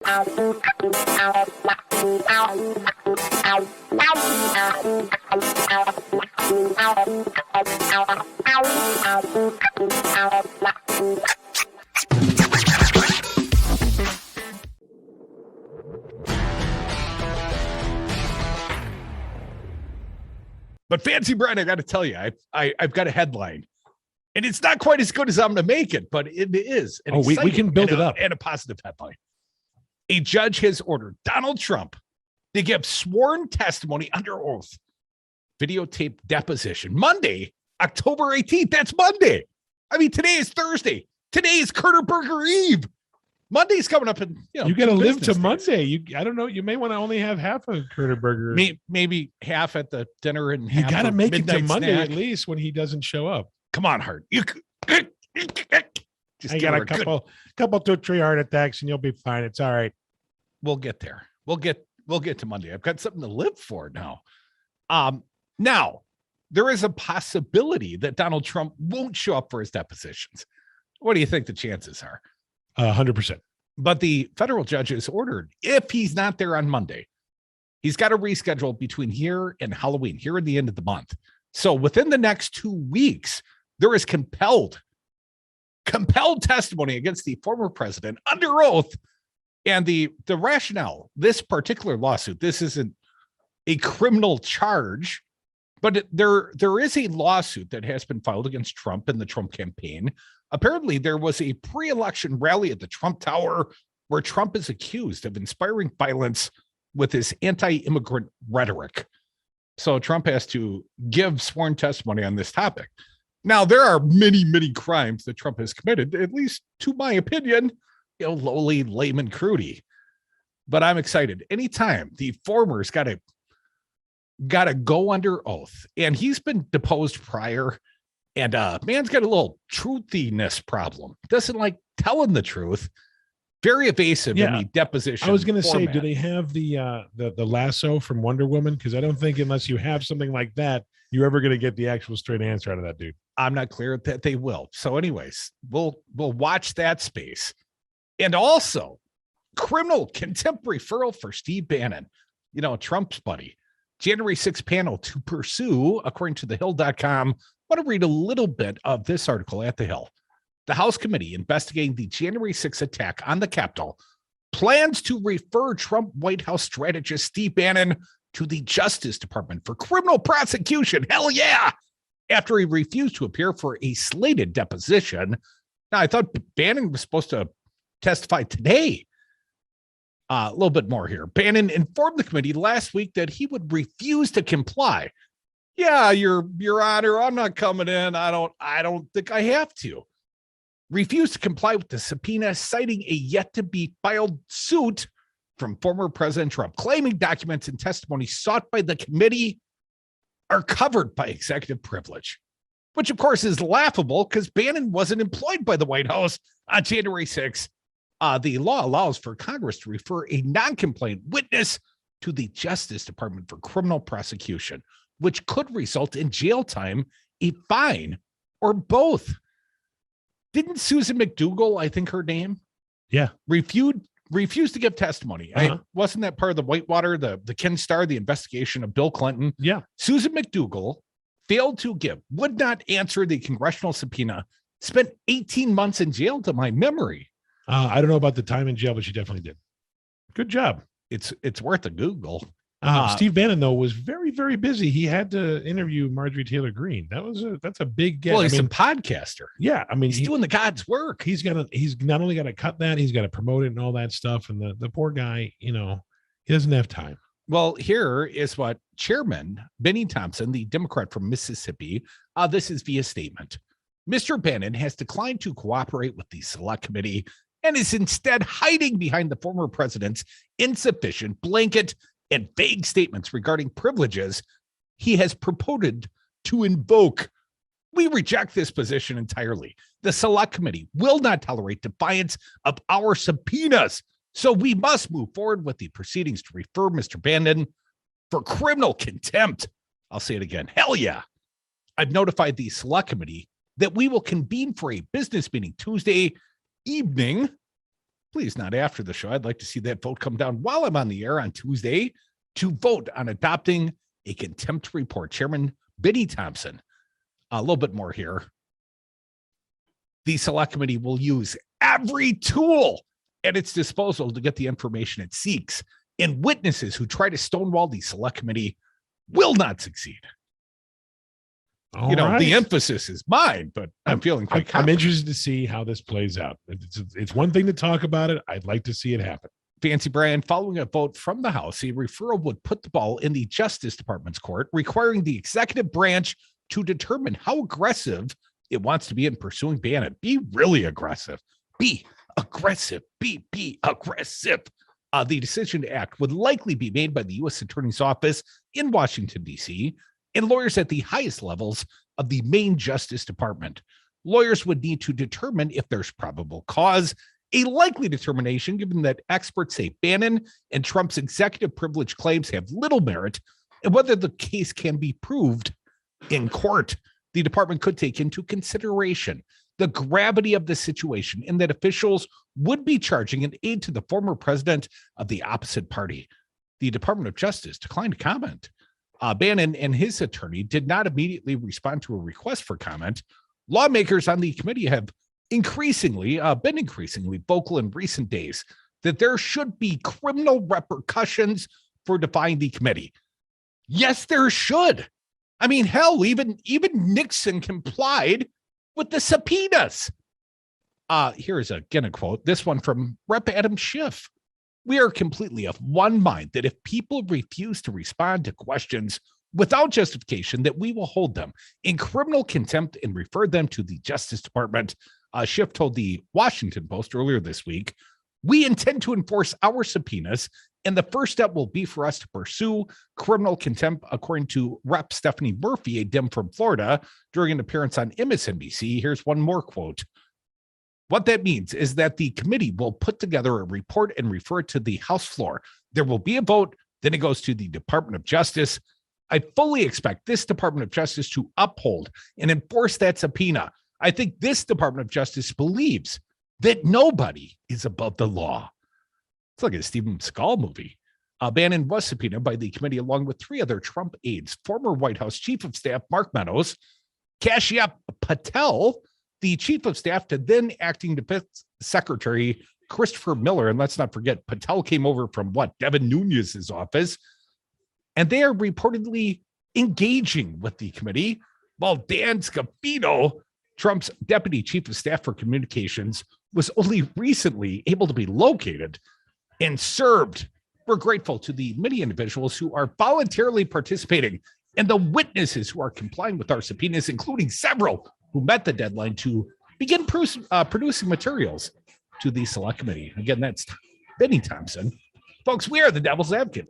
But Fancy Brian, I got to tell you, I've got a headline, and it's not quite as good as I'm going to make it, but it is. We can build it up. And a positive headline. A judge has ordered Donald Trump to give sworn testimony under oath, videotape deposition, Monday, October 18th. That's Monday. I mean, today is Thursday. Today is Kurterberger Eve. Monday's coming up, and you got to live to Monday. I don't know. You may want to only have half a Kurterberger. Maybe half at the dinner, and you got to make it to Monday snack. at least when he doesn't show up. Come on, Hart. You just got a couple 2-3 heart attacks, and you'll be fine. It's all right. We'll get there. We'll get to Monday. I've got something to live for now. Now there is a possibility that Donald Trump won't show up for his depositions. What do you think the chances are? 100%. But the federal judge has ordered, if he's not there on Monday, he's got to reschedule between here and Halloween, here at the end of the month. So within the next 2 weeks, there is compelled testimony against the former president under oath. And the rationale, this particular lawsuit, this isn't a criminal charge, but there is a lawsuit that has been filed against Trump and the Trump campaign. Apparently, there was a pre-election rally at the Trump Tower where Trump is accused of inspiring violence with his anti-immigrant rhetoric. So Trump has to give sworn testimony on this topic. Now, there are many, many crimes that Trump has committed, at least to my opinion, lowly layman Crute. But I'm excited. Anytime the former's got to go under oath, and he's been deposed prior, and man's got a little truthiness problem. Doesn't like telling the truth. Very evasive in the deposition. I was going to say, do they have the lasso from Wonder Woman? Because I don't think unless you have something like that, you're ever going to get the actual straight answer out of that dude. I'm not clear that they will. So anyways, we'll watch that space. And also, criminal contempt referral for Steve Bannon, Trump's buddy. January 6th panel to pursue, according to thehill.com. I want to read a little bit of this article at The Hill. The House committee investigating the January 6th attack on the Capitol plans to refer Trump White House strategist Steve Bannon to the Justice Department for criminal prosecution. Hell yeah! After he refused to appear for a slated deposition. Now, I thought Bannon was supposed to testify today. A little bit more here. Bannon informed the committee last week that he would refuse to comply. Yeah, Your Honor, I'm not coming in. I don't think I have to. Refused to comply with the subpoena, citing a yet-to-be filed suit from former President Trump, claiming documents and testimony sought by the committee are covered by executive privilege, which, of course, is laughable because Bannon wasn't employed by the White House on January 6th. The law allows for Congress to refer a non-complaint witness to the Justice Department for criminal prosecution, which could result in jail time, a fine, or both. Didn't Susan McDougal, I think her name, refused to give testimony? Wasn't that part of the Whitewater, the Ken Starr, the investigation of Bill Clinton? Yeah. Susan McDougal failed to give, would not answer the congressional subpoena, spent 18 months in jail to my memory. I don't know about the time in jail, but she definitely did. Good job. It's worth a Google. Steve Bannon, though, was very, very busy. He had to interview Marjorie Taylor Greene. That's a big get. Well, he's a podcaster. Yeah, I mean, he's doing the God's work. He's not only got to cut that, he's got to promote it and all that stuff. And the poor guy, he doesn't have time. Well, here is what Chairman Benny Thompson, the Democrat from Mississippi, this is via statement. Mr. Bannon has declined to cooperate with the Select Committee and is instead hiding behind the former president's insufficient blanket and vague statements regarding privileges he has purported to invoke. We reject this position entirely. The Select Committee will not tolerate defiance of our subpoenas, so we must move forward with the proceedings to refer Mr. Bannon for criminal contempt. I'll say it again. Hell yeah. I've notified the Select Committee that we will convene for a business meeting Tuesday evening Please, not after the show. I'd like to see that vote come down while I'm on the air on Tuesday to vote on adopting a contempt report. Chairman Benny Thompson, a little bit more here. The select committee will use every tool at its disposal to get the information it seeks, and witnesses who try to stonewall the select committee will not succeed. All right. The emphasis is mine, but I'm feeling quite I'm confident. interested to see how this plays out. It's one thing to talk about it. I'd like to see it happen. Fancy Brian, following a vote from the House, a referral would put the ball in the Justice Department's court, requiring the executive branch to determine how aggressive it wants to be in pursuing Bannon. Be really aggressive. Be aggressive. Be aggressive. The decision to act would likely be made by the U.S. Attorney's Office in Washington, D.C., and lawyers at the highest levels of the main Justice Department. Lawyers would need to determine if there's probable cause, a likely determination given that experts say Bannon and Trump's executive privilege claims have little merit, and whether the case can be proved in court. The department could take into consideration the gravity of the situation and that officials would be charging an aid to the former president of the opposite party. The Department of Justice declined to comment. Bannon and his attorney did not immediately respond to a request for comment. Lawmakers on the committee have been increasingly vocal in recent days that there should be criminal repercussions for defying the committee. Yes, there should. I mean, hell, even Nixon complied with the subpoenas. Here's again a quote, this one from Rep. Adam Schiff. We are completely of one mind that if people refuse to respond to questions without justification, that we will hold them in criminal contempt and refer them to the Justice Department. Schiff told the Washington Post earlier this week, we intend to enforce our subpoenas, and the first step will be for us to pursue criminal contempt, according to Rep. Stephanie Murphy, a Dem from Florida, during an appearance on MSNBC. Here's one more quote. What that means is that the committee will put together a report and refer it to the House floor. There will be a vote, then it goes to the Department of Justice. I fully expect this Department of Justice to uphold and enforce that subpoena. I think this Department of Justice believes that nobody is above the law. It's like a Steven Seagal movie. Bannon was subpoenaed by the committee along with three other Trump aides, former White House Chief of Staff Mark Meadows, Kashyap Patel, the Chief of Staff to then Acting Defense Secretary Christopher Miller. And let's not forget, Patel came over from Devin Nunes's office. And they are reportedly engaging with the committee, while Dan Scafino, Trump's Deputy Chief of Staff for Communications, was only recently able to be located and served. We're grateful to the many individuals who are voluntarily participating and the witnesses who are complying with our subpoenas, including several who met the deadline to begin producing materials to the select committee. Again, that's Benny Thompson. Folks, we are the Devil's Advocate.